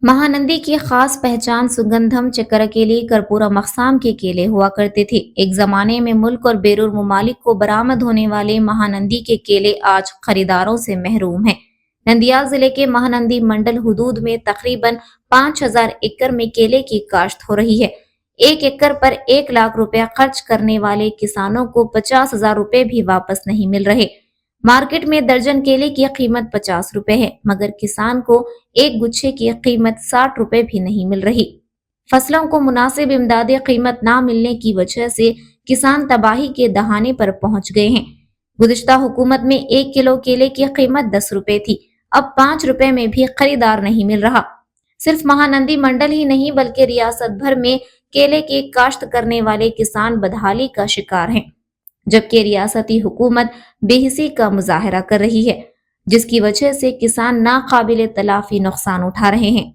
महानंदी की खास पहचान सुगंधम, चक्करकेली, कर्पूरम अक़साम के केले हुआ करते थे। एक जमाने में मुल्क और बैरून मुमालिक को बरामद होने वाले महानंदी के केले आज खरीदारों से महरूम हैं। नंदियाल जिले के महानंदी मंडल हुदूद में तकरीबन 5000 एकड़ में केले की काश्त हो रही है। एक एकड़ पर 1 लाख रुपया खर्च करने वाले किसानों को 50,000 रुपए भी वापस नहीं मिल रहे। मार्केट में दर्जन केले की कीमत 50 रुपए है, मगर किसान को एक गुच्छे की कीमत 60 रुपए भी नहीं मिल रही। फसलों को मुनासिब इमदादी कीमत ना मिलने की वजह से किसान तबाही के दहाने पर पहुंच गए हैं। गुज़िश्ता हुकूमत में 1 किलो केले की कीमत 10 रुपए थी, अब 5 रुपए में भी खरीदार नहीं मिल रहा। सिर्फ महानंदी मंडल ही नहीं बल्कि रियासत भर में केले की काश्त करने वाले किसान बदहाली का शिकार हैं, जबकि रियासती हुकूमत बेहिसी का मुजाहरा कर रही है, जिसकी वजह से किसान नाकाबिले तलाफी नुकसान उठा रहे हैं।